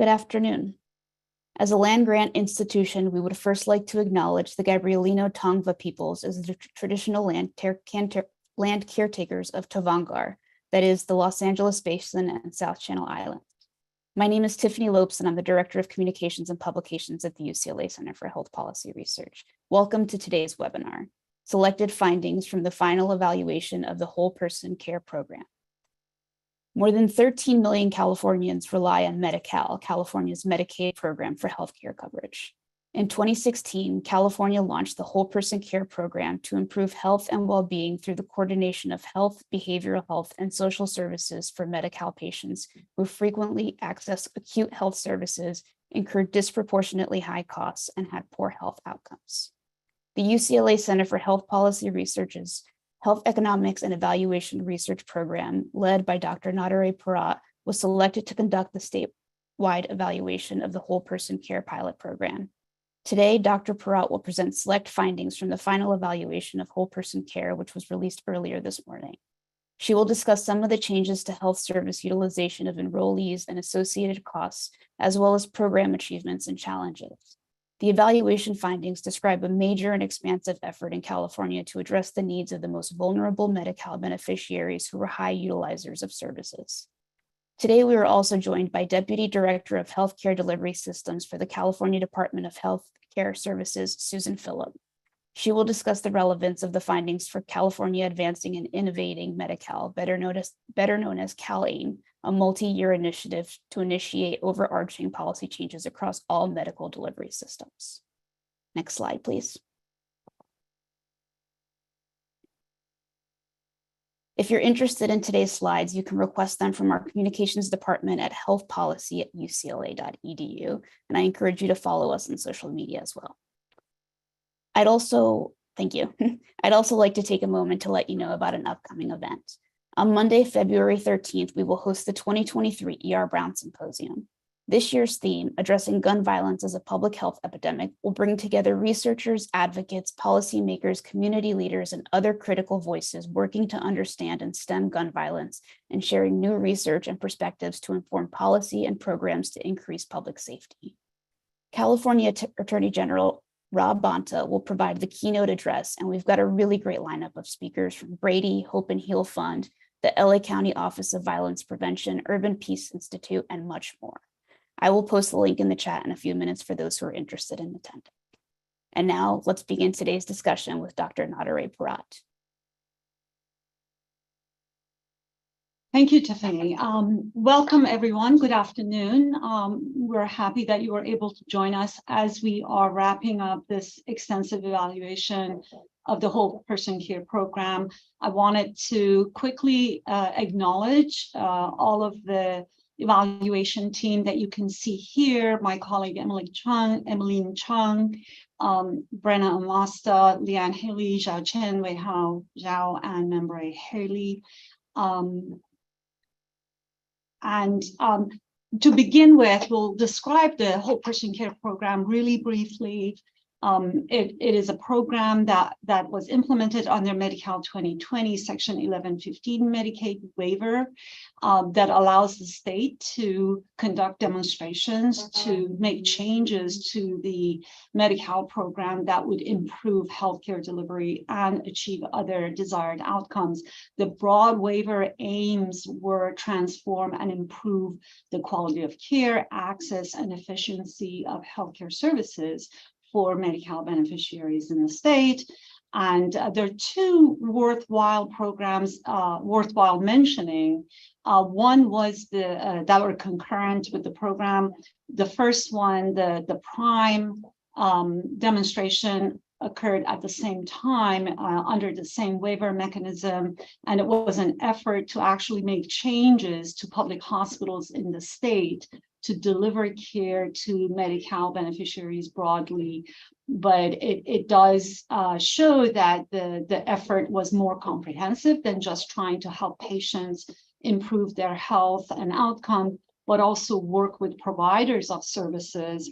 Good afternoon. As a land-grant institution, we would first like to acknowledge the Gabrielino Tongva peoples as the traditional land caretakers of Tovangar, that is, the Los Angeles Basin and South Channel Islands. My name is Tiffany Lopes, and I'm the Director of Communications and Publications at the UCLA Center for Health Policy Research. Welcome to today's webinar, Selected Findings from the Final Evaluation of the Whole Person Care Program. More than 13 million Californians rely on Medi-Cal, California's Medicaid program for healthcare coverage. In 2016, California launched the Whole Person Care Program to improve health and well-being through the coordination of health, behavioral health, and social services for Medi-Cal patients who frequently access acute health services, incurred disproportionately high costs, and had poor health outcomes. The UCLA Center for Health Policy Research's Health Economics and Evaluation Research Program, led by Dr. Nadereh Pourat, was selected to conduct the statewide evaluation of the Whole Person Care Pilot Program. Today, Dr. Pourat will present select findings from the final evaluation of whole person care, which was released earlier this morning. She will discuss some of the changes to health service utilization of enrollees and associated costs, as well as program achievements and challenges. The evaluation findings describe a major and expansive effort in California to address the needs of the most vulnerable Medi-Cal beneficiaries who are high utilizers of services. Today, we are also joined by Deputy Director of Healthcare Delivery Systems for the California Department of Health Care Services, Susan Phillip. She will discuss the relevance of the findings for California Advancing and Innovating Medi-Cal, better known as CalAIM, a multi-year initiative to initiate overarching policy changes across all medical delivery systems. Next slide, please. If you're interested in today's slides, you can request them from our communications department at healthpolicy@ucla.edu, and I encourage you to follow us on social media as well. Thank you. I'd also like to take a moment to let you know about an upcoming event. On Monday, February 13th, we will host the 2023 E.R. Brown Symposium. This year's theme, Addressing Gun Violence as a Public Health Epidemic, will bring together researchers, advocates, policymakers, community leaders, and other critical voices working to understand and stem gun violence and sharing new research and perspectives to inform policy and programs to increase public safety. California Attorney General Rob Bonta will provide the keynote address, and we've got a really great lineup of speakers from Brady, Hope and Heal Fund, the LA County Office of Violence Prevention, Urban Peace Institute, and much more. I will post the link in the chat in a few minutes for those who are interested in attending. And now let's begin today's discussion with Dr. Nadereh Pourat. Thank you, Tiffany. Welcome, everyone. Good afternoon. We're happy that you were able to join us as we are wrapping up this extensive evaluation of the Whole Person Care Program. I wanted to quickly acknowledge all of the evaluation team that you can see here: my colleague Emmeline Chung, Brenna Amasta, Liane Haley, Zhao Chen, Wei Hao Zhao, and Membre Haley. To begin with, we'll describe the Whole Person Care Program really briefly. It is a program that was implemented under Medi-Cal 2020 Section 1115 Medicaid waiver that allows the state to conduct demonstrations to make changes to the Medi-Cal program that would improve healthcare delivery and achieve other desired outcomes. The broad waiver aims were transform and improve the quality of care, access, and efficiency of healthcare services for Medi-Cal beneficiaries in the state. And there are two worthwhile programs worthwhile mentioning. One was that were concurrent with the program. The first one, the PRIME demonstration, occurred at the same time under the same waiver mechanism, and it was an effort to actually make changes to public hospitals in the state to deliver care to Medi-Cal beneficiaries broadly. But it does show that the effort was more comprehensive than just trying to help patients improve their health and outcome, but also work with providers of services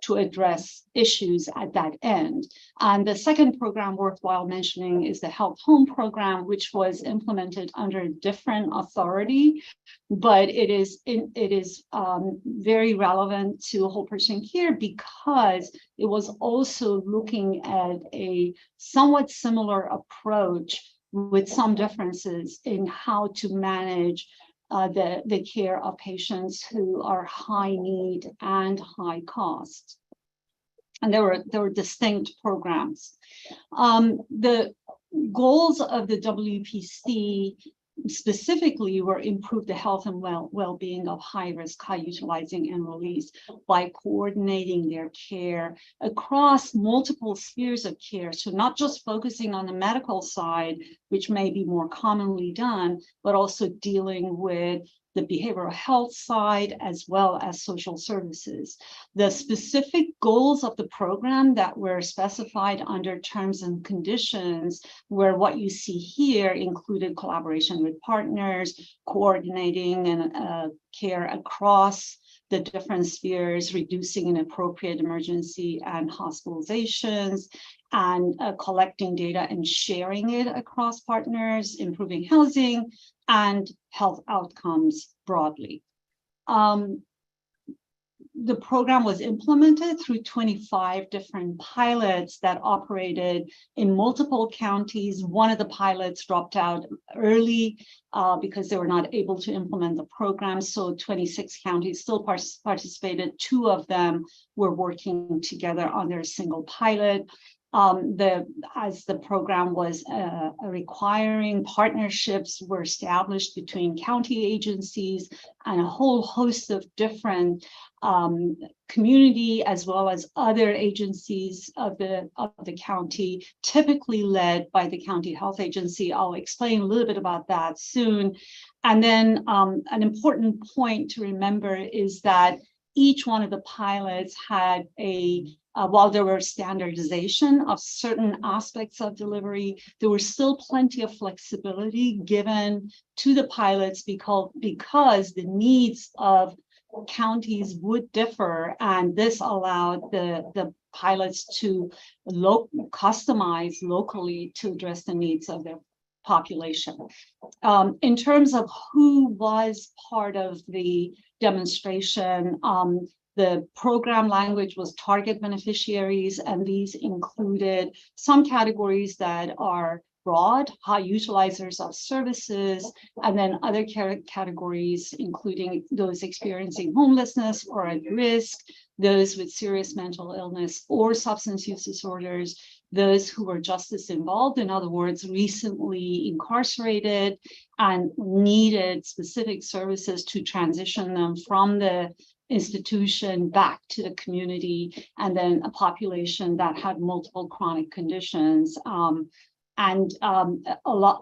to address issues at that end. And the second program worthwhile mentioning is the Health Home program, which was implemented under a different authority, but it is very relevant to whole person care because it was also looking at a somewhat similar approach with some differences in how to manage the care of patients who are high need and high cost. And there were distinct programs. The goals of the WPC specifically were improve the health and well-being of high-risk, high-utilizing enrollees by coordinating their care across multiple spheres of care. So not just focusing on the medical side, which may be more commonly done, but also dealing with the behavioral health side as well as social services. The specific goals of the program that were specified under terms and conditions were what you see here, included collaboration with partners, coordinating and care across the different spheres, reducing inappropriate emergency and hospitalizations, and collecting data and sharing it across partners, improving housing and health outcomes broadly. The program was implemented through 25 different pilots that operated in multiple counties. One of the pilots dropped out early because they were not able to implement the program. So 26 counties still participated. 2 of them were working together under a single pilot. As the program was requiring, partnerships were established between county agencies and a whole host of different community as well as other agencies of the county, typically led by the county health agency. I'll explain a little bit about that soon. And then an important point to remember is that each one of the pilots had while there were standardization of certain aspects of delivery, there was still plenty of flexibility given to the pilots because the needs of counties would differ, and this allowed the pilots to customize locally to address the needs of their population. In terms of who was part of the demonstration, the program language was target beneficiaries, and these included some categories that are broad, high utilizers of services, and then other categories, including those experiencing homelessness or at risk, those with serious mental illness or substance use disorders, those who were justice involved, in other words, recently incarcerated and needed specific services to transition them from the institution back to the community, and then a population that had multiple chronic conditions.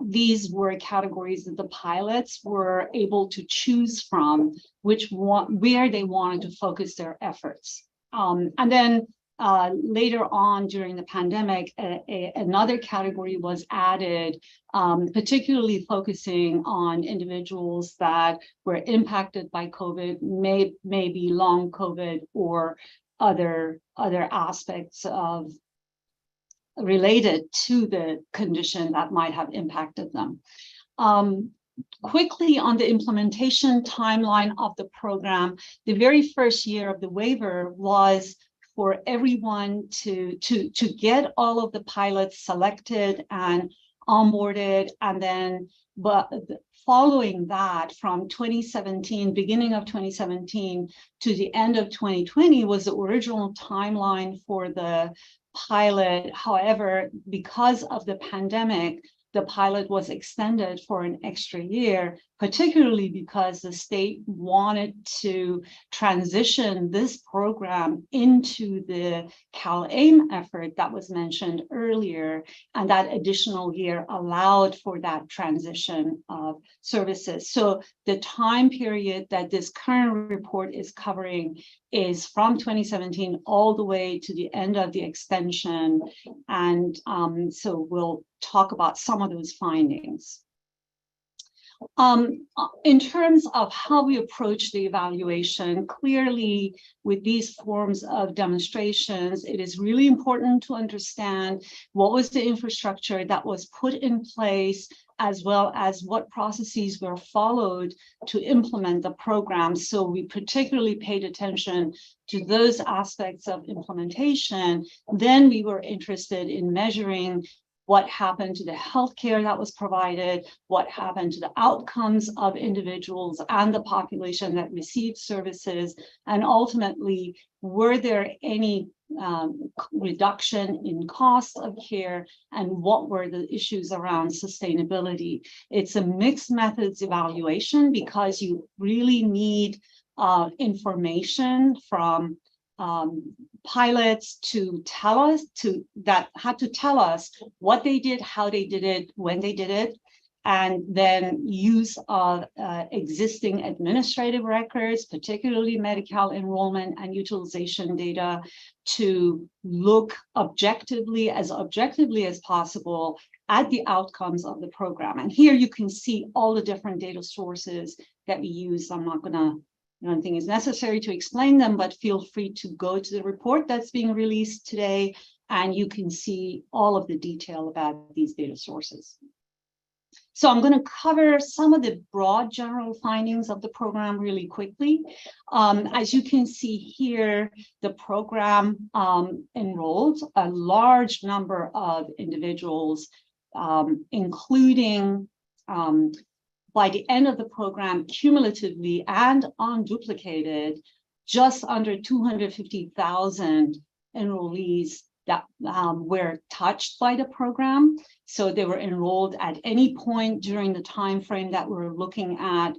These were categories that the pilots were able to choose from, where they wanted to focus their efforts. And then later on during the pandemic, another category was added, particularly focusing on individuals that were impacted by COVID, maybe long COVID or other aspects of related to the condition that might have impacted them. Quickly on the implementation timeline of the program, the very first year of the waiver was for everyone to get all of the pilots selected and onboarded, and then following that, from 2017, beginning of 2017 to the end of 2020 was the original timeline for the pilot. However, because of the pandemic, the pilot was extended for an extra year, particularly because the state wanted to transition this program into the CalAIM effort that was mentioned earlier, and that additional year allowed for that transition of services. So the time period that this current report is covering is from 2017 all the way to the end of the extension, and so we'll talk about some of those findings. In terms of how we approach the evaluation, clearly with these forms of demonstrations, it is really important to understand what was the infrastructure that was put in place, as well as what processes were followed to implement the program. So we particularly paid attention to those aspects of implementation. Then we were interested in measuring what happened to the healthcare that was provided, what happened to the outcomes of individuals and the population that received services, and ultimately, were there any reduction in cost of care, and what were the issues around sustainability? It's a mixed methods evaluation because you really need information from pilots to tell us that had to tell us what they did, how they did it, when they did it, and then use of existing administrative records, particularly Medi-Cal enrollment and utilization data, to look objectively as possible at the outcomes of the program. And here you can see all the different data sources that we use. I'm not gonna, I don't think it's necessary to explain them, but feel free to go to the report that's being released today, and you can see all of the detail about these data sources. So I'm going to cover some of the broad general findings of the program really quickly. As you can see here, the program enrolled a large number of individuals, including by the end of the program, cumulatively and unduplicated, just under 250,000 enrollees that were touched by the program. So they were enrolled at any point during the time frame that we're looking at.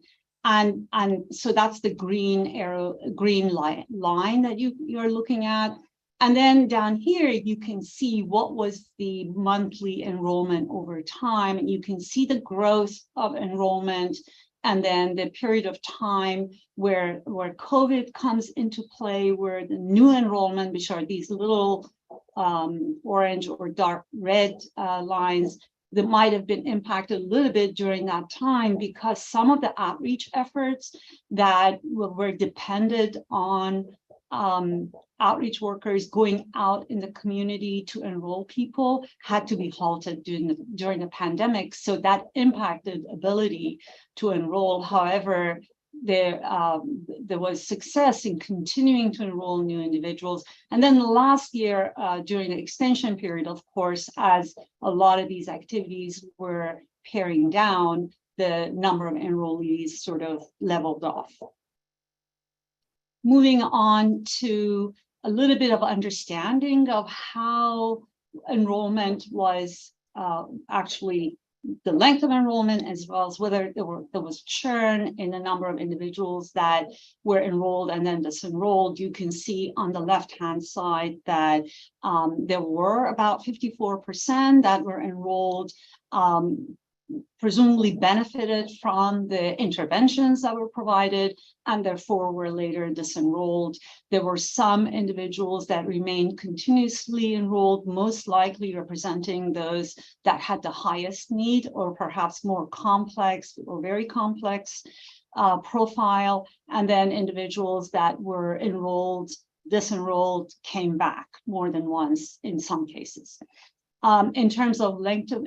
And so that's the green arrow, green line that you're looking at. And then down here, you can see what was the monthly enrollment over time. And you can see the growth of enrollment, and then the period of time where COVID comes into play, where the new enrollment, which are these little orange or dark red lines, that might have been impacted a little bit during that time, because some of the outreach efforts that were dependent on outreach workers going out in the community to enroll people had to be halted during the pandemic. So that impacted ability to enroll. However, there was success in continuing to enroll new individuals. And then last year, during the extension period, of course, as a lot of these activities were paring down, the number of enrollees sort of leveled off. Moving on to a little bit of understanding of how enrollment was actually the length of enrollment, as well as whether there was churn in the number of individuals that were enrolled and then disenrolled. You can see on the left-hand side that there were about 54% that were enrolled, presumably benefited from the interventions that were provided, and therefore were later disenrolled. There were some individuals that remained continuously enrolled, most likely representing those that had the highest need, or perhaps more complex or very complex profile, and then individuals that were enrolled, disenrolled, came back more than once in some cases. In terms of length of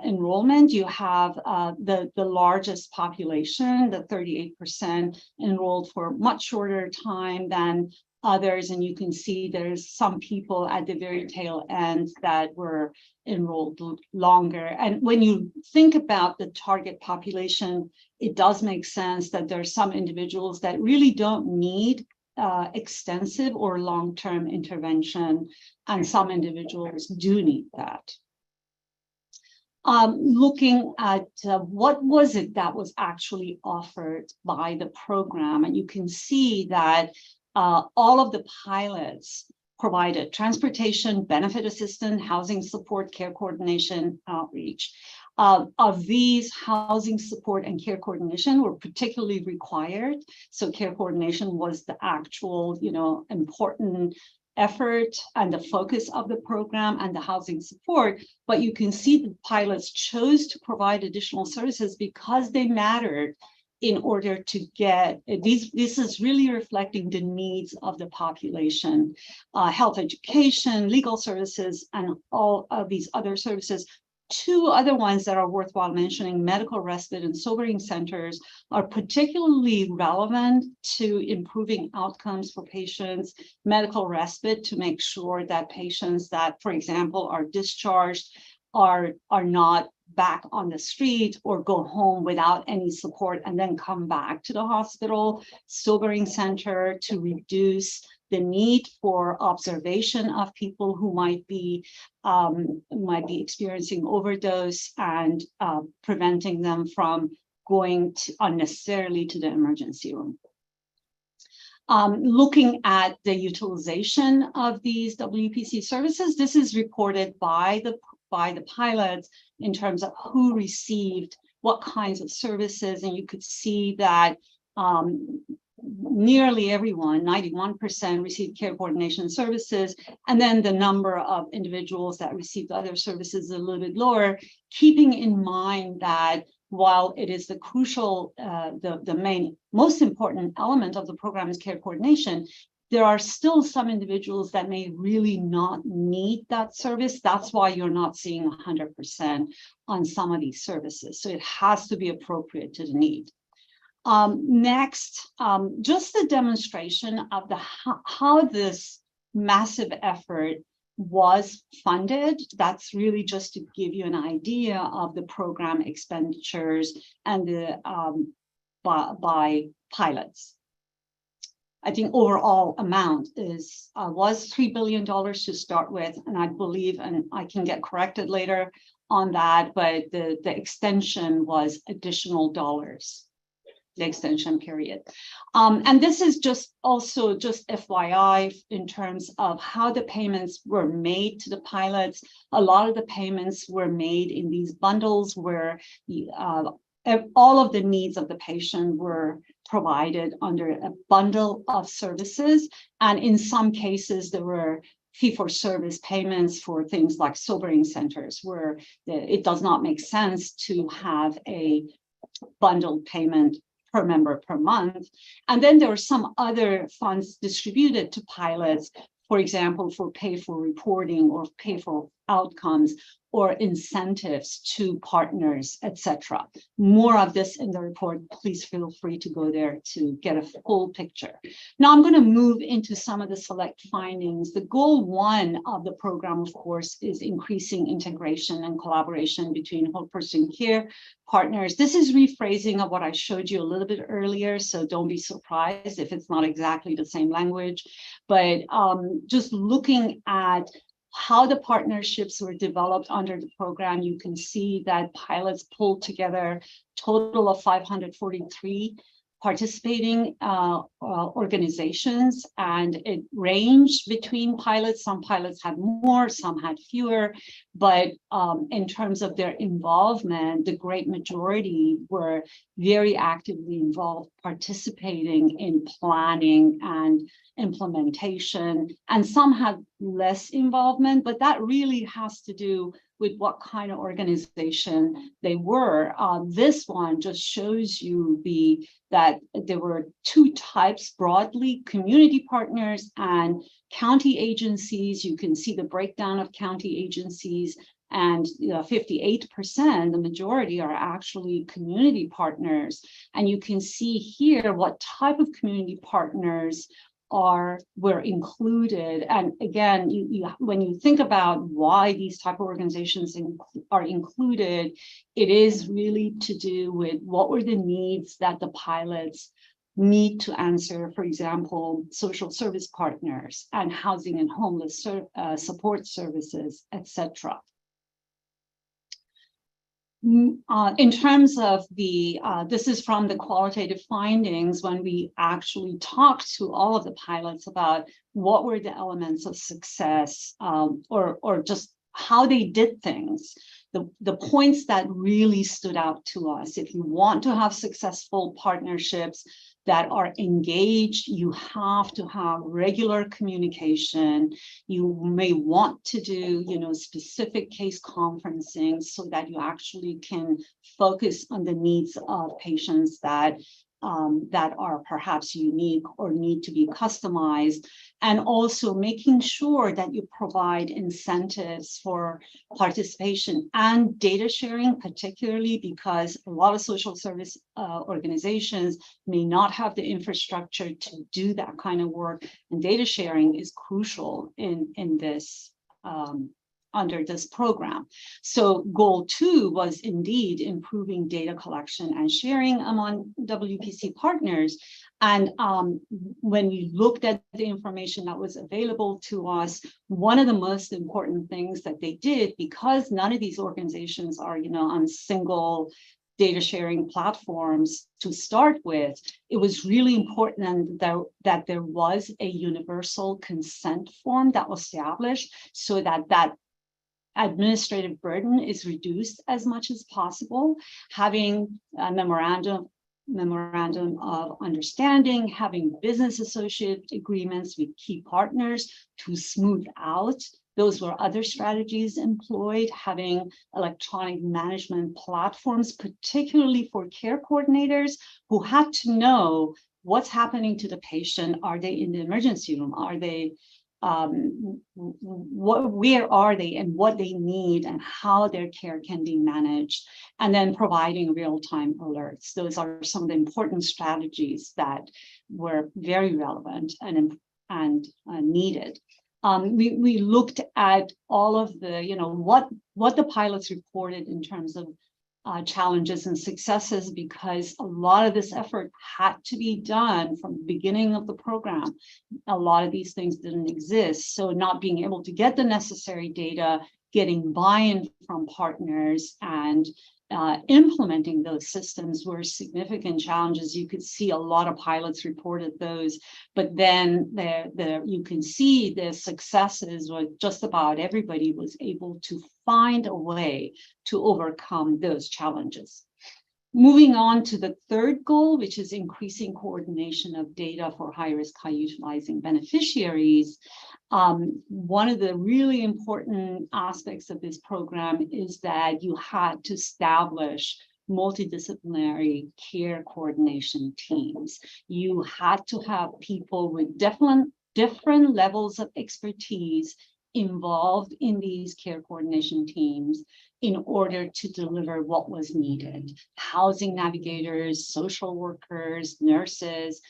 enrollment, you have the largest population, the 38% enrolled for much shorter time than others. And you can see there's some people at the very tail end that were enrolled longer. And when you think about the target population, it does make sense that there are some individuals that really don't need extensive or long-term intervention, and some individuals do need that. Looking at what was it that was actually offered by the program, and you can see that all of the pilots provided transportation, benefit assistance, housing support, care coordination, outreach. Of these, housing support and care coordination were particularly required. So care coordination was the actual, important effort and the focus of the program and the housing support, but you can see the pilots chose to provide additional services because they mattered in order to get these. This is really reflecting the needs of the population, health education, legal services, and all of these other services. Two other ones that are worthwhile mentioning, medical respite and sobering centers, are particularly relevant to improving outcomes for patients. Medical respite to make sure that patients that, for example, are discharged are not back on the street or go home without any support and then come back to the hospital. Sobering center to reduce the need for observation of people who might be experiencing overdose and preventing them from going unnecessarily to the emergency room. Looking at the utilization of these WPC services, this is reported by the pilots in terms of who received what kinds of services, and you could see that nearly everyone, 91%, received care coordination services, and then the number of individuals that received other services is a little bit lower, keeping in mind that while it is the crucial, the main, most important element of the program is care coordination, there are still some individuals that may really not need that service. That's why you're not seeing 100% on some of these services. So it has to be appropriate to the need. Next, just the demonstration of how this massive effort was funded. That's really just to give you an idea of the program expenditures and the by pilots. I think overall amount was $3 billion to start with, and I believe, and I can get corrected later on that, but the extension was additional dollars, the extension period. And this is just FYI in terms of how the payments were made to the pilots. A lot of the payments were made in these bundles where all of the needs of the patient were provided under a bundle of services. And in some cases, there were fee-for-service payments for things like sobering centers, where it does not make sense to have a bundled payment per member per month. And then there were some other funds distributed to pilots, for example, for pay for reporting or pay for outcomes or incentives to partners, etc. More of this in the report. Please feel free to go there to get a full picture. Now I'm going to move into some of the select findings. The goal one of the program, of course, is increasing integration and collaboration between whole person care partners. This is rephrasing of what I showed you a little bit earlier, so don't be surprised if it's not exactly the same language, but just looking at how the partnerships were developed under the program, you can see that pilots pulled together a total of 543 participating organizations, and it ranged between pilots. Some pilots had more, some had fewer, but in terms of their involvement, the great majority were very actively involved, participating in planning and implementation, and some had less involvement, but that really has to do with what kind of organization they were. This one just shows you that there were two types broadly: community partners and county agencies. You can see the breakdown of county agencies, and 58%, the majority, are actually community partners. And you can see here what type of community partners were included. And again, when you think about why these type of organizations are included, it is really to do with what were the needs that the pilots need to answer. For example, social service partners and housing and homeless support services, etc. In terms of this is from the qualitative findings, when we actually talked to all of the pilots about what were the elements of success, or just how they did things, the points that really stood out to us. If you want to have successful partnerships that are engaged, you have to have regular communication. You may want to do, specific case conferencing so that you actually can focus on the needs of patients that are perhaps unique or need to be customized, and also making sure that you provide incentives for participation and data sharing, particularly because a lot of social service organizations may not have the infrastructure to do that kind of work, and data sharing is crucial in this under this program. So goal 2 was indeed improving data collection and sharing among WPC partners. And when we looked at the information that was available to us, one of the most important things that they did, because none of these organizations are, on single data sharing platforms to start with, it was really important that there was a universal consent form that was established so that administrative burden is reduced as much as possible. Having a memorandum of understanding, having business associate agreements with key partners to smooth out. Those were other strategies employed. Having electronic management platforms, particularly for care coordinators who had to know what's happening to the patient. Are they in the emergency room? Are they where are they and what they need and how their care can be managed, and then providing real-time alerts. Those are some of the important strategies that were very relevant and needed. We looked at all of the, what the pilots reported in terms of challenges and successes, because a lot of this effort had to be done from the beginning of the program. A lot of these things didn't exist. So not being able to get the necessary data, getting buy-in from partners, and implementing those systems were significant challenges. You could see a lot of pilots reported those, but then you can see the successes were just about everybody was able to find a way to overcome those challenges. Moving on to the third goal, which is increasing coordination of data for high-risk, high-utilizing beneficiaries. One of the really important aspects of this program is that you had to establish multidisciplinary care coordination teams. You had to have people with different levels of expertise involved in these care coordination teams in order to deliver what was needed. Housing navigators, social workers, nurses.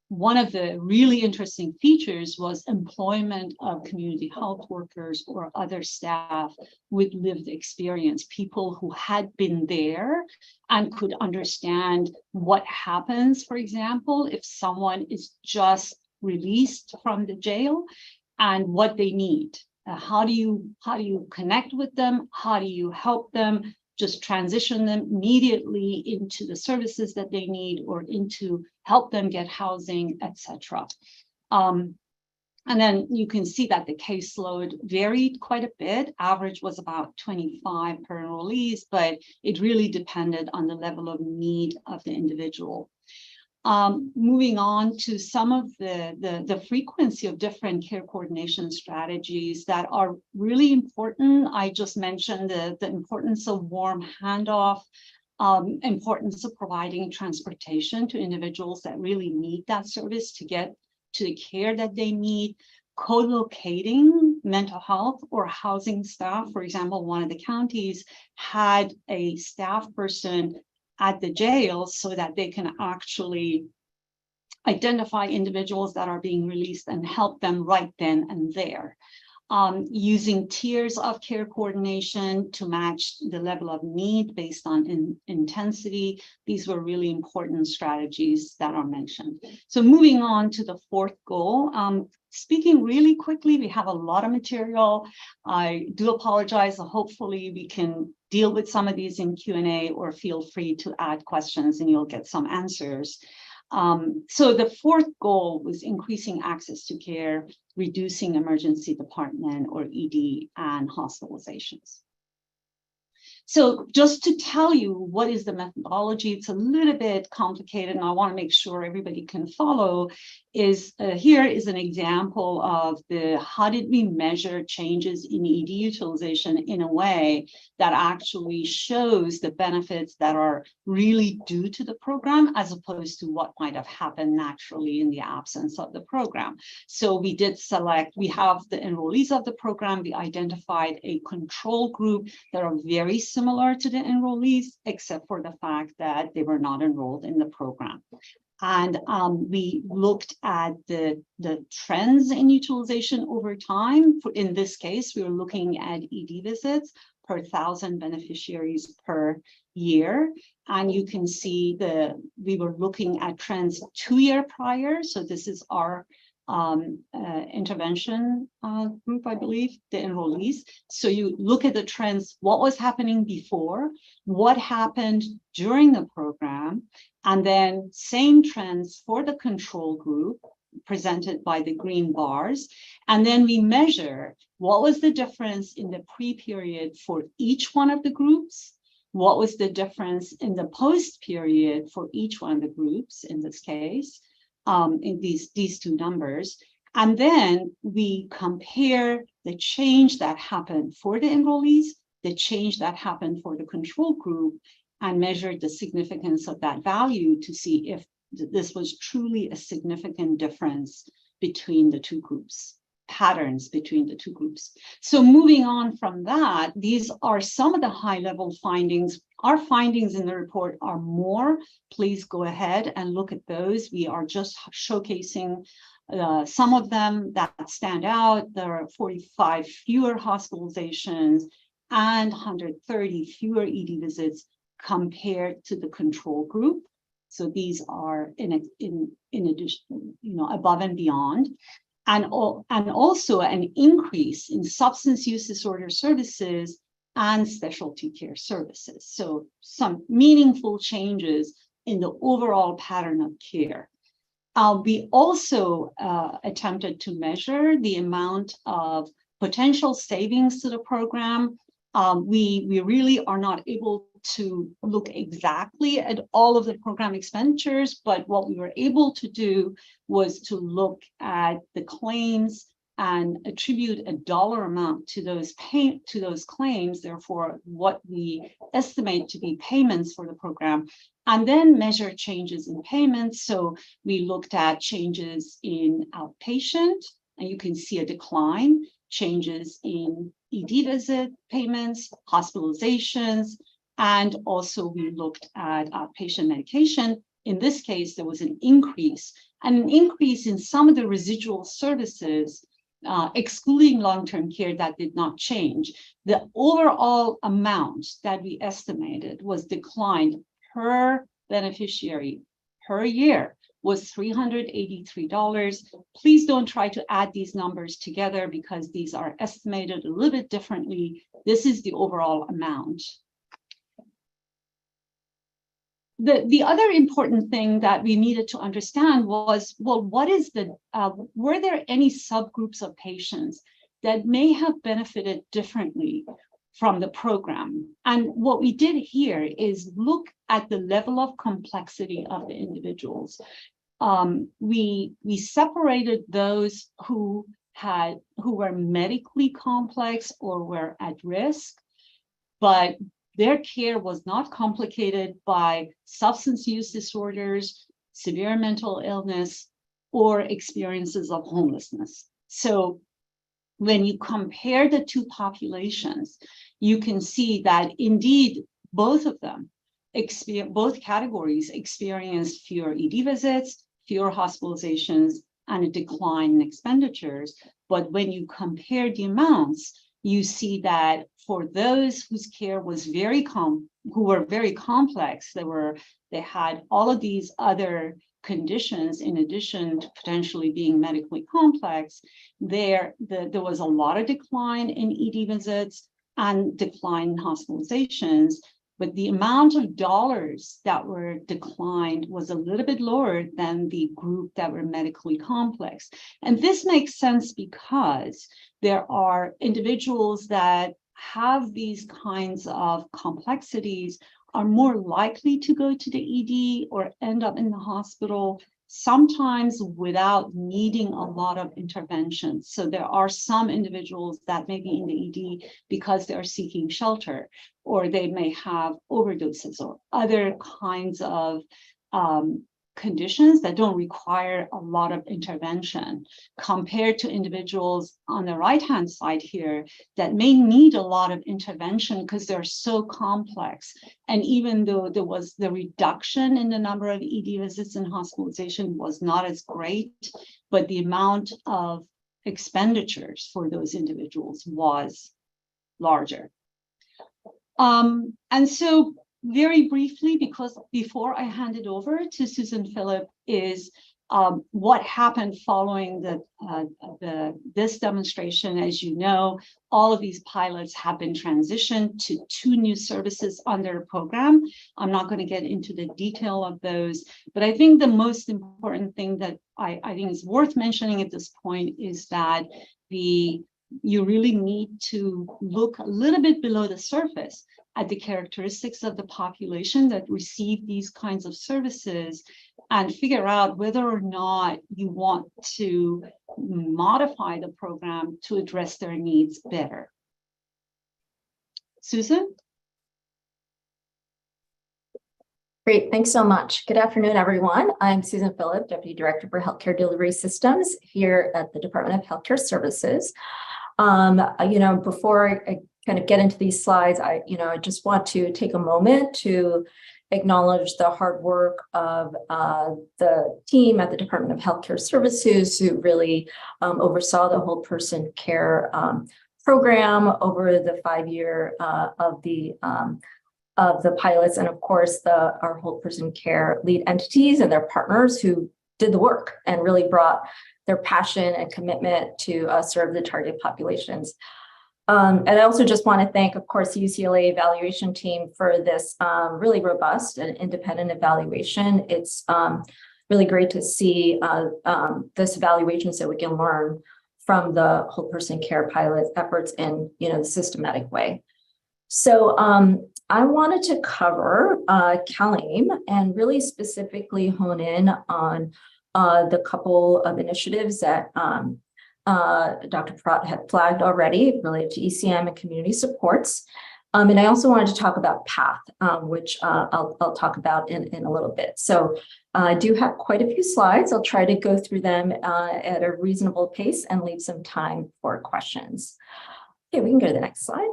One of the really interesting features was employment of community health workers or other staff with lived experience, people who had been there and could understand what happens, for example, if someone is just released from the jail and what they need. How do you connect with them? How do you help them? Just transition them immediately into the services that they need or into help them get housing, etc. And then you can see that the caseload varied quite a bit. Average was about 25 per enrollees, but it really depended on the level of need of the individual. Moving on to some of the frequency of different care coordination strategies that are really important. I just mentioned the importance of warm handoff, importance of providing transportation to individuals that really need that service to get to the care that they need, co-locating mental health or housing staff. For example, one of the counties had a staff person at the jail so that they can actually identify individuals that are being released and help them right then and there. Using tiers of care coordination to match the level of need based on intensity. These were really important strategies that are mentioned. So moving on to the fourth goal, speaking really quickly, we have a lot of material. I do apologize. Hopefully we can deal with some of these in Q&A, or feel free to add questions and you'll get some answers. So the fourth goal was increasing access to care, reducing emergency department or ED and hospitalizations. So just to tell you what is the methodology, it's a little bit complicated and I want to make sure everybody can follow, is here is an example of how did we measure changes in ED utilization in a way that actually shows the benefits that are really due to the program as opposed to what might have happened naturally in the absence of the program. So we did select, we have the enrollees of the program, we identified a control group that are very similar to the enrollees, except for the fact that they were not enrolled in the program. And we looked at the trends in utilization over time. In this case, we were looking at ED visits per 1,000 beneficiaries per year. And you can see we were looking at trends 2 years prior. So this is our intervention group, I believe, the enrollees. So you look at the trends, what was happening before, what happened during the program, and then same trends for the control group presented by the green bars. And then we measure what was the difference in the pre-period for each one of the groups, what was the difference in the post-period for each one of the groups in this case, in these two numbers. And then we compare the change that happened for the enrollees, the change that happened for the control group, and measure the significance of that value to see if this was truly a significant difference between the two groups, patterns between the two groups. So moving on from that, these are some of the high-level findings. Our findings in the report are more. Please go ahead and look at those. We are just showcasing some of them that stand out. There are 45 fewer hospitalizations and 130 fewer ED visits compared to the control group. So these are in addition, above and beyond. And also an increase in substance use disorder services and specialty care services. So some meaningful changes in the overall pattern of care. We also attempted to measure the amount of potential savings to the program. We really are not able to look exactly at all of the program expenditures, but what we were able to do was to look at the claims and attribute a dollar amount to those claims, therefore what we estimate to be payments for the program, and then measure changes in payments. So we looked at changes in outpatient, and you can see a decline, changes in ED visit payments, hospitalizations, and also we looked at outpatient medication. In this case, there was an increase, and an increase in some of the residual services, excluding long-term care, that did not change. The overall amount that we estimated was declined per beneficiary per year was $383. Please don't try to add these numbers together because these are estimated a little bit differently. This is the overall amount. The other important thing that we needed to understand was, well, were there any subgroups of patients that may have benefited differently from the program? And what we did here is look at the level of complexity of the individuals. We separated those who were medically complex or were at risk, but their care was not complicated by substance use disorders, severe mental illness, or experiences of homelessness. So when you compare the two populations, you can see that indeed both of them, both categories experienced fewer ED visits, fewer hospitalizations, and a decline in expenditures. But when you compare the amounts, you see that for those whose care was who were very complex, they had all of these other conditions in addition to potentially being medically complex, there was a lot of decline in ED visits and decline in hospitalizations. but the amount of dollars that were declined was a little bit lower than the group that were medically complex. And this makes sense because there are individuals that have these kinds of complexities are more likely to go to the ED or end up in the hospital, sometimes without needing a lot of intervention. So there are some individuals that may be in the ED because they're seeking shelter, or they may have overdoses or other kinds of conditions that don't require a lot of intervention, compared to individuals on the right-hand side here that may need a lot of intervention because they're so complex. And even though there was the reduction in the number of ED visits and hospitalization was not as great, but the amount of expenditures for those individuals was larger. And so very briefly, because before I hand it over to Susan Phillip, is what happened following this demonstration. As you know, all of these pilots have been transitioned to 2 new services under the program. I'm not going to get into the detail of those, but I think the most important thing that I think is worth mentioning at this point is that you really need to look a little bit below the surface at the characteristics of the population that receive these kinds of services and figure out whether or not you want to modify the program to address their needs better. Susan? Great, thanks so much. Good afternoon, everyone. I'm Susan Phillip, Deputy Director for Healthcare Delivery Systems here at the Department of Healthcare Services. Before I kind of get into these slides, I just want to take a moment to acknowledge the hard work of the team at the Department of Healthcare Services who really oversaw the whole person care program over the 5-year of the pilots, and of course our whole person care lead entities and their partners who did the work and really brought their passion and commitment to serve the target populations. And I also just want to thank, of course, the UCLA evaluation team for this really robust and independent evaluation. It's really great to see this evaluation so we can learn from the whole person care pilot efforts in the systematic way. So I wanted to cover CalAIM and really specifically hone in on the couple of initiatives that Dr. Pourat had flagged already related to ECM and community supports. And I also wanted to talk about PATH, which I'll talk about in a little bit. So I do have quite a few slides. I'll try to go through them at a reasonable pace and leave some time for questions. Okay, we can go to the next slide.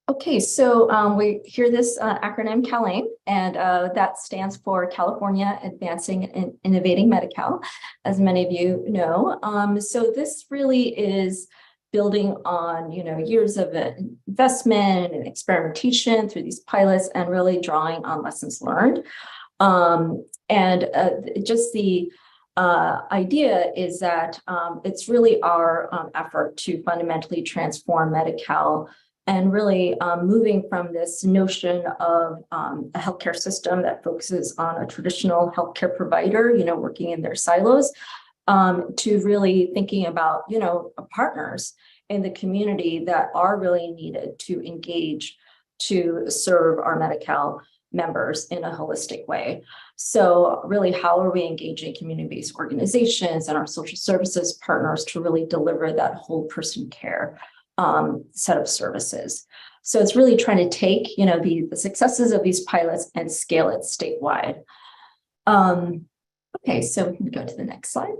Okay, so we hear this acronym CalAIM, and that stands for California Advancing and Innovating Medi-Cal, as many of you know. So this really is building on years of investment and experimentation through these pilots and really drawing on lessons learned. Just the idea is that it's really our effort to fundamentally transform Medi-Cal and really moving from this notion of a healthcare system that focuses on a traditional healthcare provider, working in their silos, to really thinking about, partners in the community that are really needed to engage to serve our Medi-Cal members in a holistic way. So really, how are we engaging community-based organizations and our social services partners to really deliver that whole person care set of services? So it's really trying to take, the successes of these pilots and scale it statewide. Okay, so we can go to the next slide.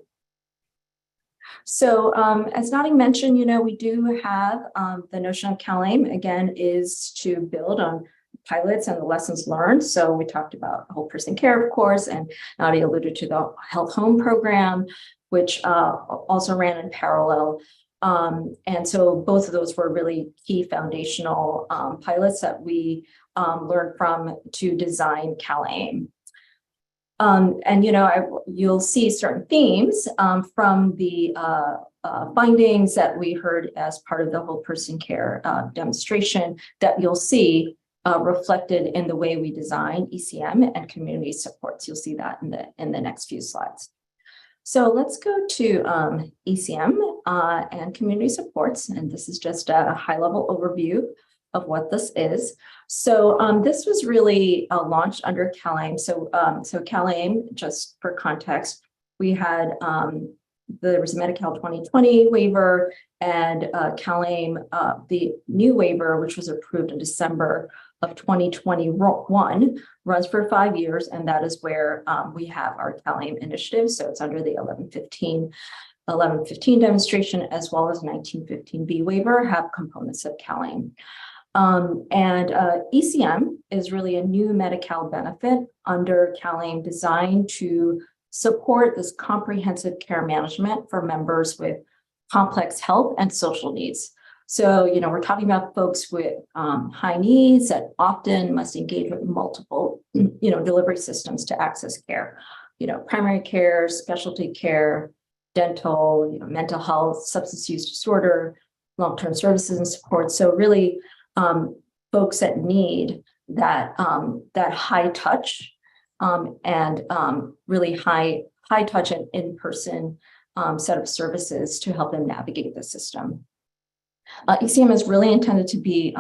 So as Nadereh mentioned, we do have the notion of CalAIM, again, is to build on pilots and the lessons learned. So we talked about whole person care, of course, and Nadereh alluded to the health home program, which also ran in parallel. And so both of those were really key foundational pilots that we learned from to design CalAIM. And you'll see certain themes from the findings that we heard as part of the whole person care demonstration that you'll see reflected in the way we design ECM and community supports. You'll see that in the next few slides. So let's go to ECM and community supports, and this is just a high-level overview of what this is. So this was really launched under CalAIM. So CalAIM, just for context, we had there was a Medi-Cal 2020 waiver and CalAIM, the new waiver, which was approved in December of 2021, runs for 5 years, and that is where we have our CalAIM initiative. So it's under the 1115 demonstration as well as 1915B waiver have components of CalAIM. And ECM is really a new Medi-Cal benefit under CalAIM designed to support this comprehensive care management for members with complex health and social needs. So, you know, we're talking about folks with high needs that often must engage with multiple, you know, delivery systems to access care, you know, primary care, specialty care, dental, you know, mental health, substance use disorder, long-term services and support. So really, folks that need that that high touch and really high touch and in-person set of services to help them navigate the system. ECM is really intended to be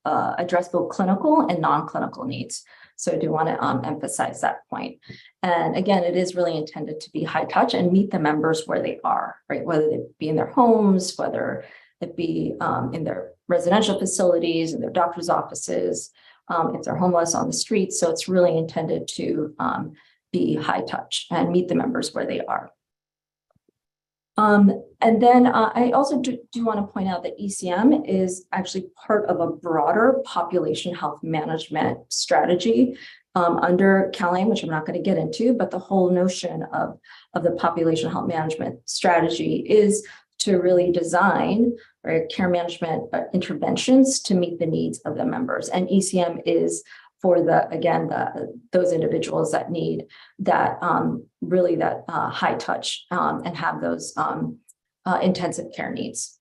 address both clinical and non-clinical needs. So I do want to emphasize that point. And again, it is really intended to be high touch and meet the members where they are, right? Whether they be in their homes, whether it be in their residential facilities, in their doctor's offices, if they're homeless on the streets. So it's really intended to be high touch and meet the members where they are. And then I also do want to point out that ECM is actually part of a broader population health management strategy under CalAIM, which I'm not going to get into, but the whole notion of the population health management strategy is to really design care management interventions to meet the needs of the members. And ECM is for those individuals that need that really that high touch and have those intensive care needs.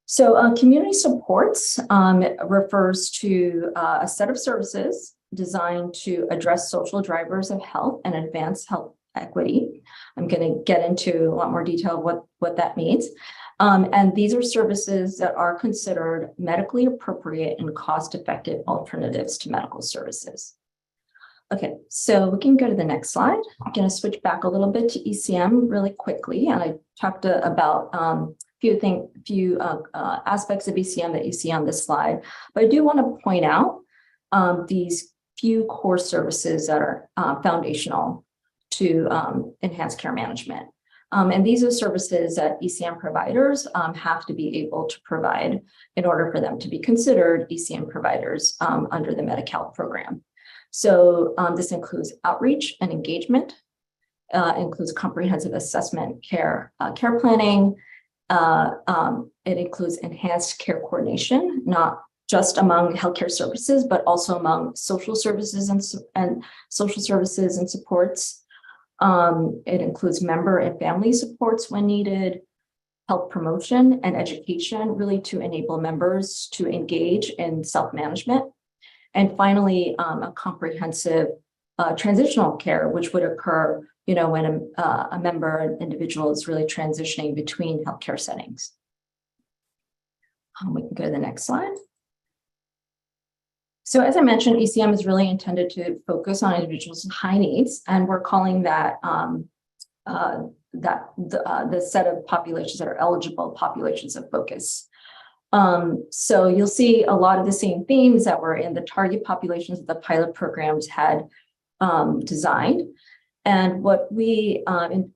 So community supports refers to a set of services designed to address social drivers of health and advance health equity. I'm going to get into a lot more detail of what that means. And these are services that are considered medically appropriate and cost-effective alternatives to medical services. Okay, so we can go to the next slide. I'm going to switch back a little bit to ECM really quickly. And I talked about a few aspects of ECM that you see on this slide. But I do want to point out these few core services that are foundational to enhance care management. And these are services that ECM providers have to be able to provide in order for them to be considered ECM providers under the Medi-Cal program. So this includes outreach and engagement, includes comprehensive assessment care planning. It includes enhanced care coordination, not just among healthcare services, but also among social services and social services and supports. It includes member and family supports when needed, health promotion and education, really to enable members to engage in self-management. And finally, a comprehensive transitional care, which would occur, you know, when a member, an individual is really transitioning between healthcare settings. We can go to the next slide. So as I mentioned, ECM is really intended to focus on individuals with high needs, and we're calling that the set of populations that are eligible populations of focus. So you'll see a lot of the same themes that were in the target populations that the pilot programs had designed. And what we,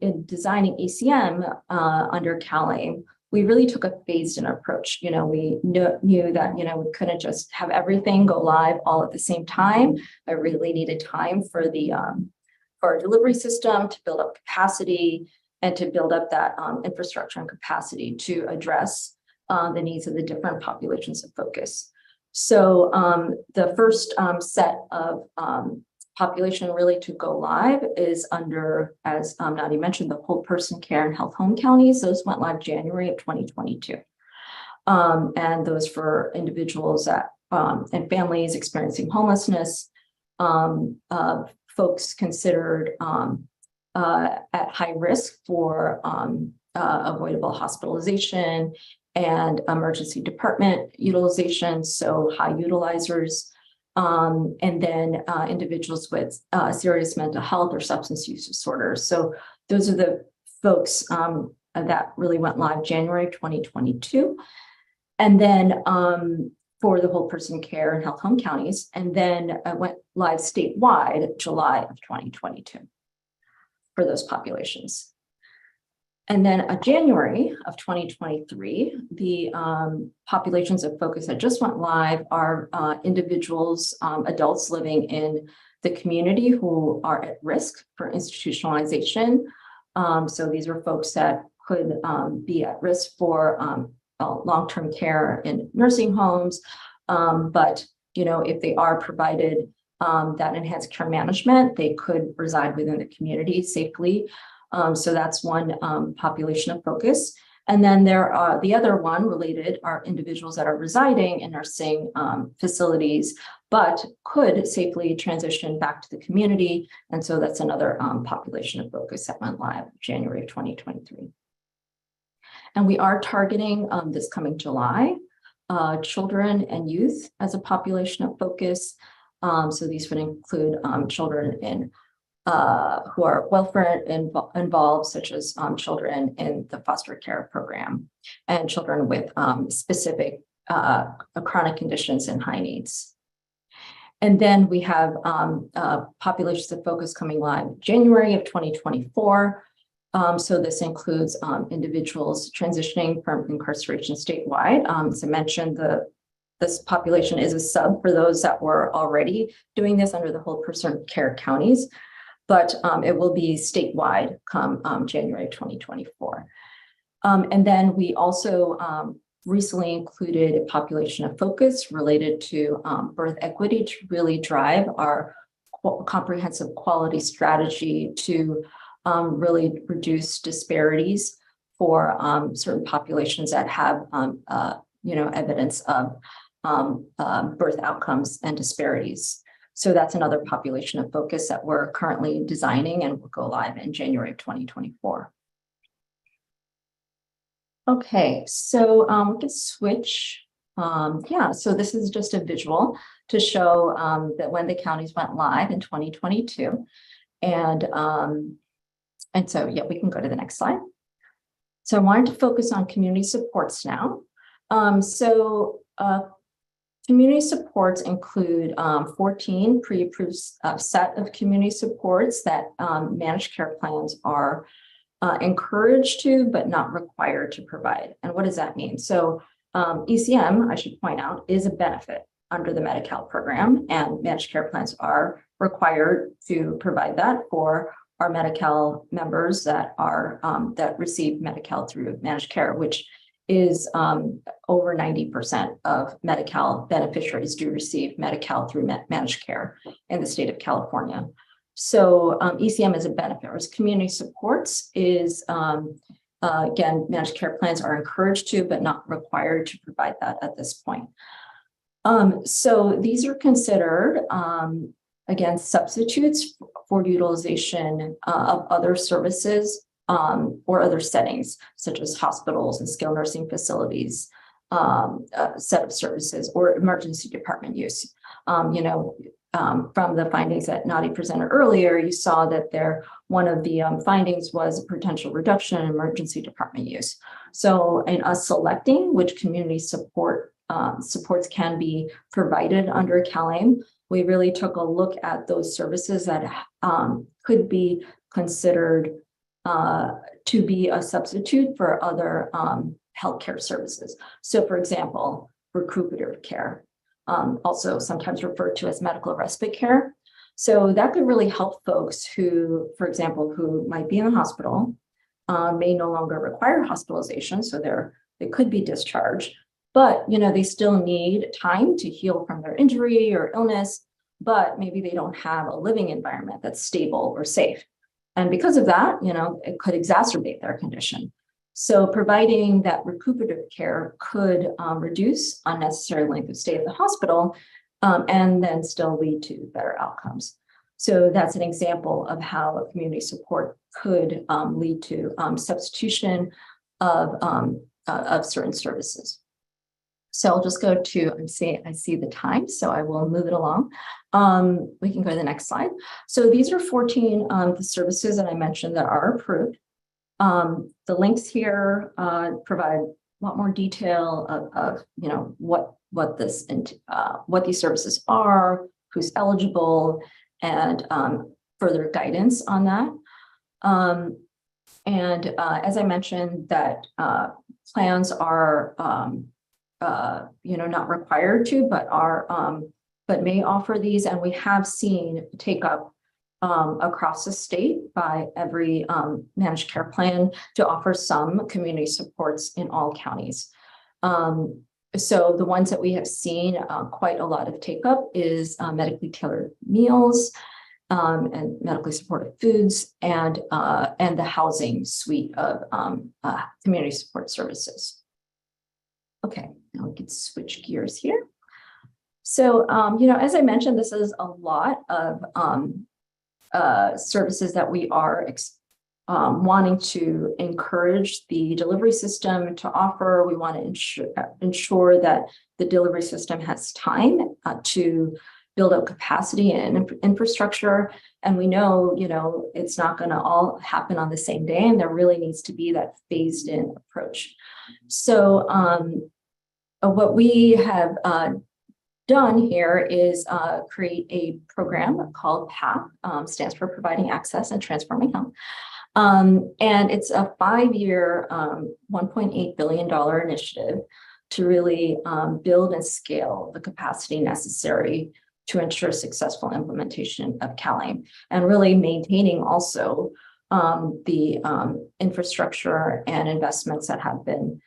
in designing ECM under CalAIM, we really took a phased-in approach. You know, we knew that, you know, we couldn't just have everything go live all at the same time. I really needed time for our delivery system to build up capacity and to build up that infrastructure and capacity to address the needs of the different populations of focus. So the first set of population really to go live is under, as Nadia mentioned, the whole person care and health home counties. Those went live January of 2022. And those for individuals that and families experiencing homelessness, folks considered at high risk for avoidable hospitalization and emergency department utilization, so high utilizers, and then individuals with serious mental health or substance use disorders. So those are the folks that really went live January 2022. And then for the whole person care and health home counties, and then went live statewide July of 2022 for those populations. And then January of 2023, the populations of focus that just went live are individuals, adults living in the community who are at risk for institutionalization. So these are folks that could be at risk for long-term care in nursing homes. But, if they are provided that enhanced care management, they could reside within the community safely. So that's one population of focus. And then there are the other one related are individuals that are residing in nursing facilities, but could safely transition back to the community. And so that's another population of focus that went live January of 2023. And we are targeting this coming July, children and youth as a population of focus. So these would include children in who are welfare involved, such as children in the foster care program and children with specific chronic conditions and high needs. And then we have populations of focus coming live January of 2024. So this includes individuals transitioning from incarceration statewide. As I mentioned, this population is a sub for those that were already doing this under the whole person care counties, but it will be statewide come January 2024. And then we also recently included a population of focus related to birth equity to really drive our comprehensive quality strategy to really reduce disparities for certain populations that have evidence of birth outcomes and disparities. So that's another population of focus that we're currently designing and will go live in January of 2024. Okay, so we can switch. So this is just a visual to show that when the counties went live in 2022. And so, we can go to the next slide. So I wanted to focus on community supports now. Community supports include 14 pre-approved set of community supports that managed care plans are encouraged to, but not required to provide. And what does that mean? So ECM, I should point out, is a benefit under the Medi-Cal program, and managed care plans are required to provide that for our Medi-Cal members that are that receive Medi-Cal through managed care, which is over 90% of Medi-Cal beneficiaries do receive Medi-Cal through managed care in the state of California. So ECM is a benefit, whereas community supports is, again, managed care plans are encouraged to, but not required to provide that at this point. So these are considered, again, substitutes for utilization of other services or other settings, such as hospitals and skilled nursing facilities, set of services, or emergency department use. From the findings that Nadereh presented earlier, you saw that one of the findings was a potential reduction in emergency department use. So in us selecting which community supports can be provided under CalAIM, we really took a look at those services that could be considered to be a substitute for other healthcare services. So for example, recuperative care, also sometimes referred to as medical respite care. So that could really help folks who, for example, who might be in the hospital, may no longer require hospitalization, so they could be discharged, but they still need time to heal from their injury or illness, but maybe they don't have a living environment that's stable or safe. And because of that, it could exacerbate their condition. So providing that recuperative care could reduce unnecessary length of stay at the hospital and then still lead to better outcomes. So that's an example of how a community support could lead to substitution of certain services. So I'll just go to, I see the time, so I will move it along. We can go to the next slide. So these are 14 the services that I mentioned that are approved. The links here provide a lot more detail of what these services are, who's eligible, and further guidance on that. As I mentioned, that plans are not required to, but may offer these, and we have seen take up across the state by every managed care plan to offer some community supports in all counties. So the ones that we have seen quite a lot of take up is medically tailored meals and medically supported foods and the housing suite of community support services. Okay, now we can switch gears here. So, as I mentioned, this is a lot of services that we are wanting to encourage the delivery system to offer. We want to ensure that the delivery system has time to build up capacity and infrastructure. And we know, it's not going to all happen on the same day, and there really needs to be that phased in approach. So what we have done here is create a program called PATH, stands for Providing Access and Transforming Health. And it's a 5-year, $1.8 billion initiative to really build and scale the capacity necessary to ensure successful implementation of CalAIM, and really maintaining also the infrastructure and investments that have been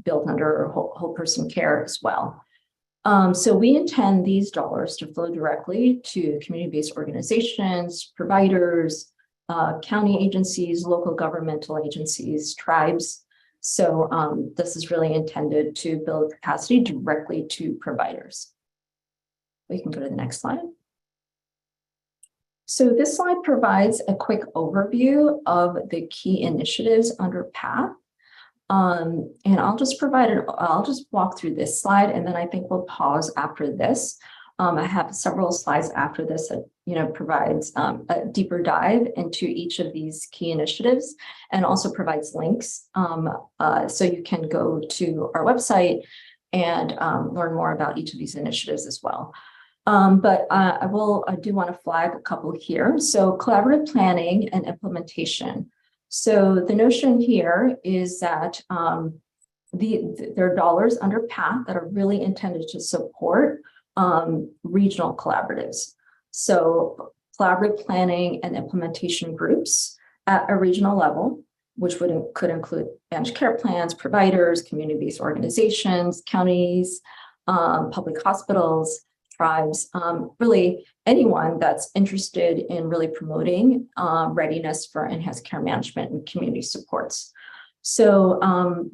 built under whole person care as well. So we intend these dollars to flow directly to community-based organizations, providers, county agencies, local governmental agencies, tribes. So this is really intended to build capacity directly to providers. We can go to the next slide. So this slide provides a quick overview of the key initiatives under PATH. And I'll just walk through this slide, and then I think we'll pause after this. I have several slides after this that provides a deeper dive into each of these key initiatives, and also provides links so you can go to our website and learn more about each of these initiatives as well. But I do want to flag a couple here. So collaborative planning and implementation. So the notion here is that there are dollars under PATH that are really intended to support regional collaboratives. So collaborative planning and implementation groups at a regional level, which could include managed care plans, providers, community-based organizations, counties, public hospitals, tribes, really anyone that's interested in really promoting readiness for enhanced care management and community supports. So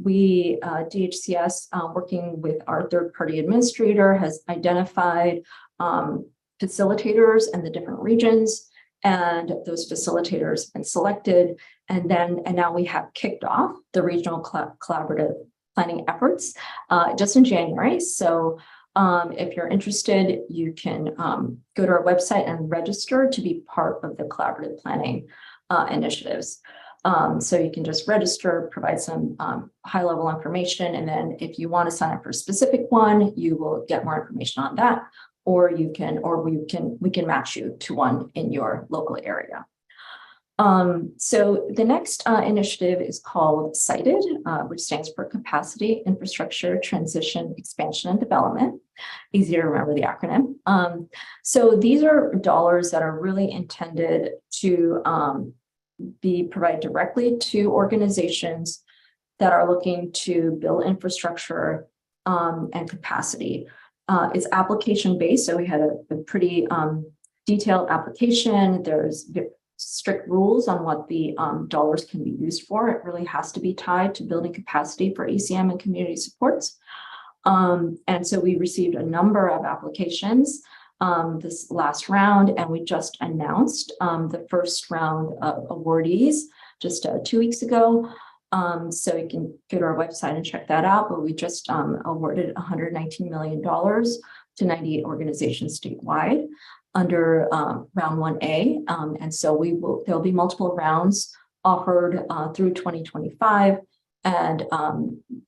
we, DHCS, working with our third-party administrator, has identified facilitators in the different regions, and those facilitators have been selected. And now we have kicked off the regional collaborative planning efforts just in January. So if you're interested, you can go to our website and register to be part of the collaborative planning initiatives. So you can just register, provide some high-level information, and then if you want to sign up for a specific one, you will get more information on that, or we can match you to one in your local area. So the next initiative is called CITED, which stands for Capacity, Infrastructure, Transition, Expansion, and Development. Easy to remember the acronym. So these are dollars that are really intended to be provided directly to organizations that are looking to build infrastructure and capacity. It's application based, so we had a pretty detailed application. There's strict rules on what the dollars can be used for. It really has to be tied to building capacity for ACM and community supports. And so we received a number of applications this last round, and we just announced the first round of awardees just 2 weeks ago. So you can go to our website and check that out, but we just awarded $119 million to 98 organizations statewide under round 1A. And so there'll be multiple rounds offered through 2025, and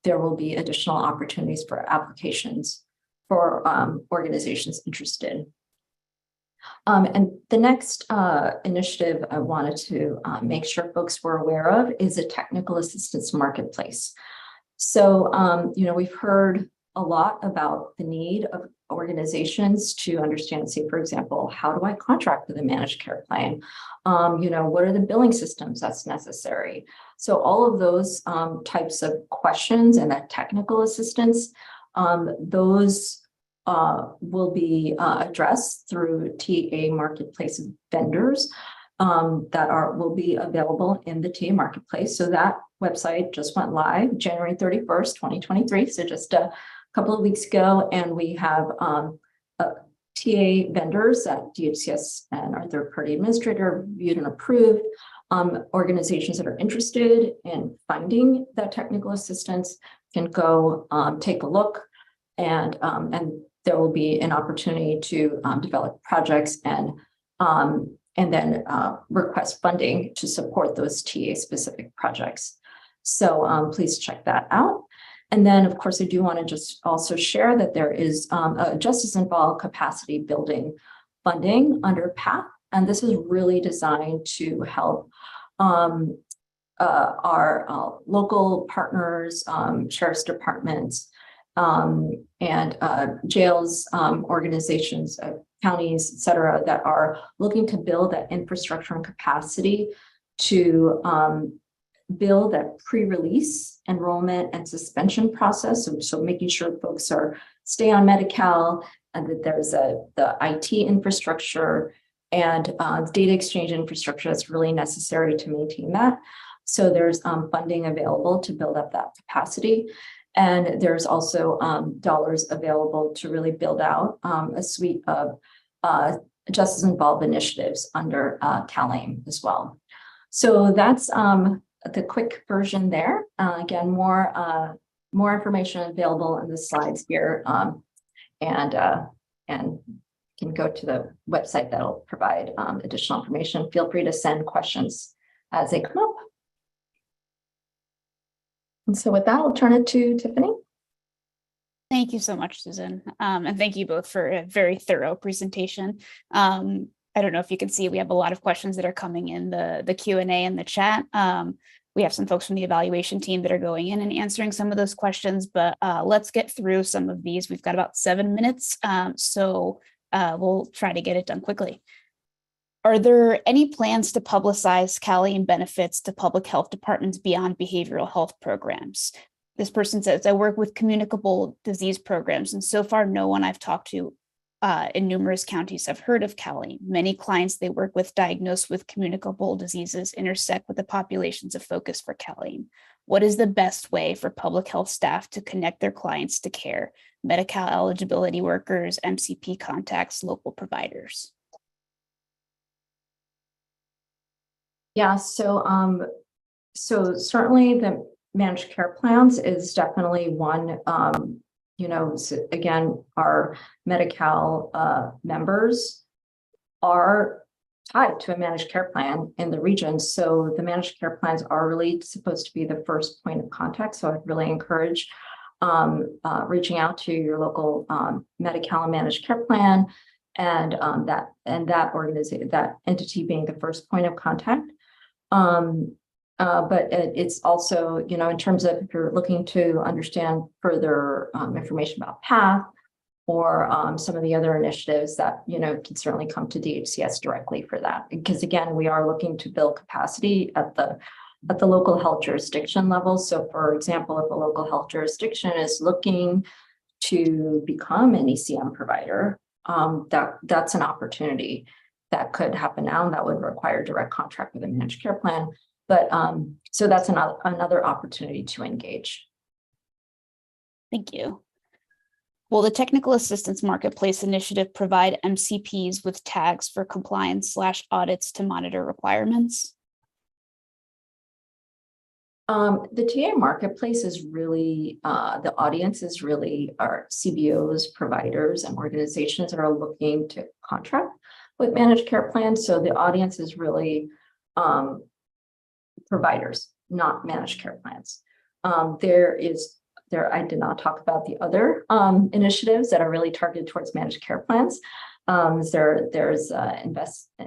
there will be additional opportunities for applications for organizations interested. And the next initiative I wanted to make sure folks were aware of is a technical assistance marketplace. So, we've heard a lot about the need of organizations to understand, say, for example, how do I contract with a managed care plan? What are the billing systems that's necessary? So all of those types of questions and that technical assistance, those will be addressed through TA marketplace vendors that will be available in the TA marketplace. So that website just went live January 31st, 2023. So just a couple of weeks ago, and we have TA vendors that DHCS and our third-party administrator reviewed and approved. Organizations that are interested in finding that technical assistance can go take a look, and there will be an opportunity to develop projects and then request funding to support those TA specific projects. So please check that out. And then, of course, I do want to just also share that there is a justice involved capacity building funding under PATH. And this is really designed to help our local partners, sheriff's departments, and jails, organizations, counties, et cetera, that are looking to build that infrastructure and capacity to build that pre-release enrollment and suspension process. So making sure folks stay on Medi-Cal, and that there's the IT infrastructure and data exchange infrastructure that's really necessary to maintain that. So there's funding available to build up that capacity. And there's also dollars available to really build out a suite of justice involved initiatives under CalAIM as well. So that's the quick version there. Again, more information available in the slides here, and can go to the website that'll provide additional information. Feel free to send questions as they come up. And so with that, I'll turn it to Tiffany. Thank you so much, Susan. And thank you both for a very thorough presentation. I don't know if you can see, we have a lot of questions that are coming in the Q&A and the chat. We have some folks from the evaluation team that are going in and answering some of those questions, but let's get through some of these. We've got about 7 minutes, so we'll try to get it done quickly. Are there any plans to publicize CalAIM benefits to public health departments beyond behavioral health programs? This person says, I work with communicable disease programs, and so far no one I've talked to in numerous counties have heard of CalAIM. Many clients they work with diagnosed with communicable diseases intersect with the populations of focus for CalAIM. What is the best way for public health staff to connect their clients to care? Medi-Cal eligibility workers, MCP contacts, local providers. Yeah, so certainly the managed care plans is definitely one. So again, our Medi-Cal members are tied to a managed care plan in the region. So the managed care plans are really supposed to be the first point of contact. So I'd really encourage reaching out to your local Medi-Cal managed care plan, and that organization, that entity being the first point of contact. But it's also, in terms of if you're looking to understand further information about PATH or some of the other initiatives that, can certainly come to DHCS directly for that. Because again, we are looking to build capacity at the local health jurisdiction level. So for example, if a local health jurisdiction is looking to become an ECM provider, that's an opportunity. that could happen now, and that would require direct contract with a managed care plan. But so that's another opportunity to engage. Thank you. Will the Technical Assistance Marketplace initiative provide MCPs with tags for compliance/audits to monitor requirements? The TA marketplace is really, the audience is really our CBOs, providers, and organizations that are looking to contract with managed care plans. So the audience is really providers, not managed care plans. I did not talk about the other initiatives that are really targeted towards managed care plans. There's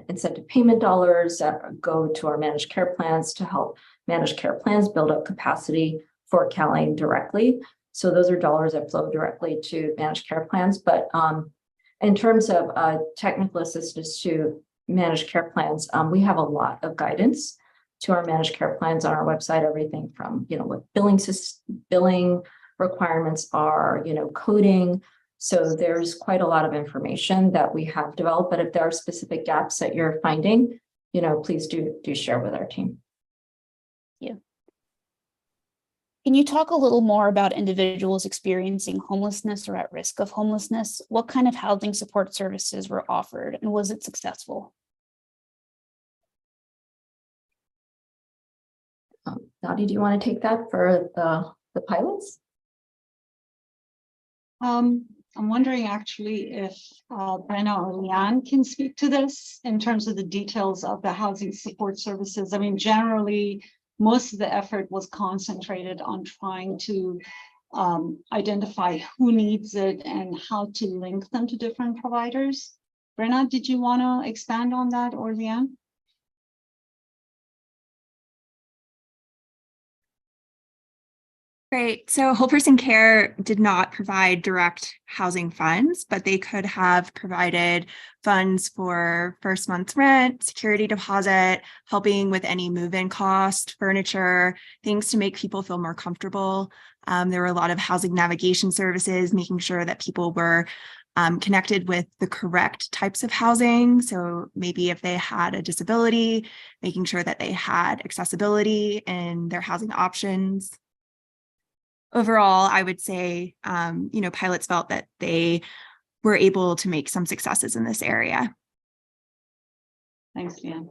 incentive payment dollars that go to our managed care plans to help managed care plans build up capacity for CalAIM directly. So those are dollars that flow directly to managed care plans. But in terms of technical assistance to managed care plans, we have a lot of guidance to our managed care plans on our website, everything from, what billing requirements are, coding. So there's quite a lot of information that we have developed, but if there are specific gaps that you're finding, please do share with our team. Yeah. Can you talk a little more about individuals experiencing homelessness or at risk of homelessness? What kind of housing support services were offered, and was it successful? Nadia, do you want to take that for the pilots? I'm wondering actually if Brenna or Leanne can speak to this in terms of the details of the housing support services. I mean, generally, most of the effort was concentrated on trying to identify who needs it and how to link them to different providers. Brenna, did you want to expand on that, or Leanne? Great. So Whole Person Care did not provide direct housing funds, but they could have provided funds for first month's rent, security deposit, helping with any move-in cost, furniture, things to make people feel more comfortable. There were a lot of housing navigation services, making sure that people were connected with the correct types of housing. So maybe if they had a disability, making sure that they had accessibility in their housing options. Overall, I would say, pilots felt that they were able to make some successes in this area. Thanks, Leanne.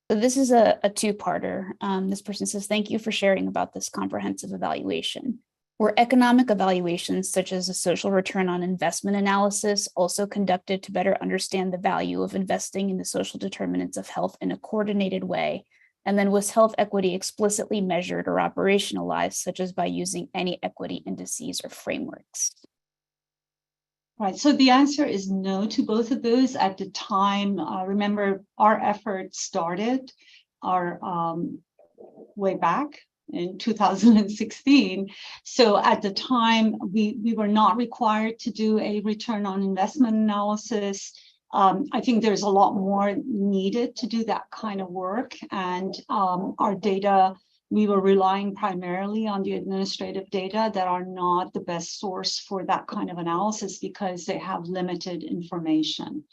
So this is a two-parter. This person says, thank you for sharing about this comprehensive evaluation. Were economic evaluations such as a social return on investment analysis also conducted to better understand the value of investing in the social determinants of health in a coordinated way? And then was health equity explicitly measured or operationalized, such as by using any equity indices or frameworks? Right, so the answer is no to both of those at the time. Remember, our effort started way back in 2016. So at the time, we were not required to do a return on investment analysis. I think there's a lot more needed to do that kind of work. And our data, we were relying primarily on the administrative data that are not the best source for that kind of analysis because they have limited information.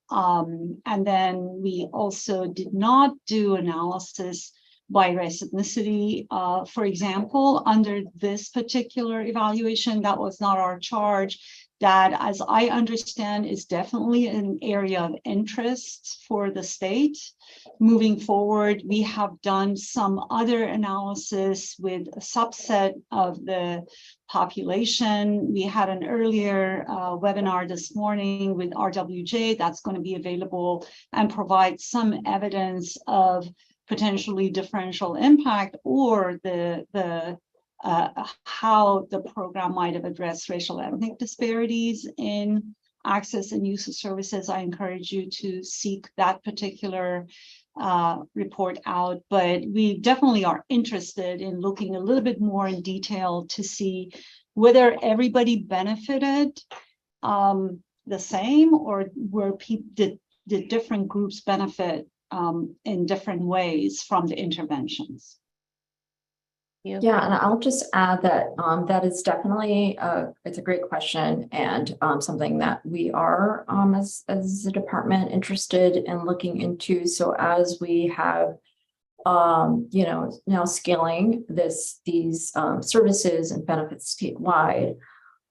And then we also did not do analysis by race ethnicity. For example, under this particular evaluation, that was not our charge. That, as I understand, is definitely an area of interest for the state. Moving forward, we have done some other analysis with a subset of the population. We had an earlier webinar this morning with RWJ that's going to be available and provide some evidence of potentially differential impact or how the program might have addressed racial ethnic disparities in access and use of services. I encourage you to seek that particular report out, but we definitely are interested in looking a little bit more in detail to see whether everybody benefited the same, or did different groups benefit in different ways from the interventions. you. Yeah, and I'll just add that that is definitely it's a great question and something that we are as a department interested in looking into. So as we have now scaling these services and benefits statewide,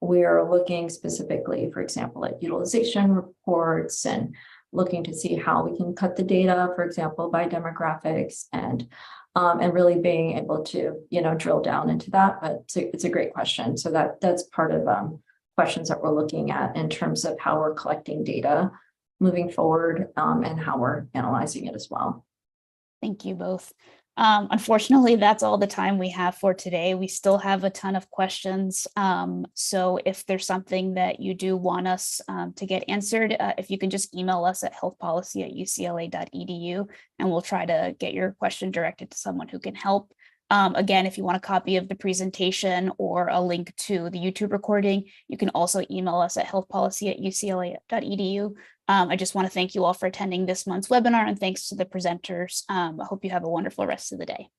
we're looking specifically, for example, at utilization reports and looking to see how we can cut the data, for example, by demographics and really being able to, drill down into that. But it's a great question. So that's part of questions that we're looking at in terms of how we're collecting data moving forward and how we're analyzing it as well. Thank you both. Unfortunately, that's all the time we have for today. We still have a ton of questions. So if there's something that you do want us to get answered, if you can just email us at healthpolicy@ucla.edu, and we'll try to get your question directed to someone who can help. Again, if you want a copy of the presentation or a link to the YouTube recording, you can also email us at healthpolicy@ucla.edu. I just want to thank you all for attending this month's webinar, and thanks to the presenters. I hope you have a wonderful rest of the day.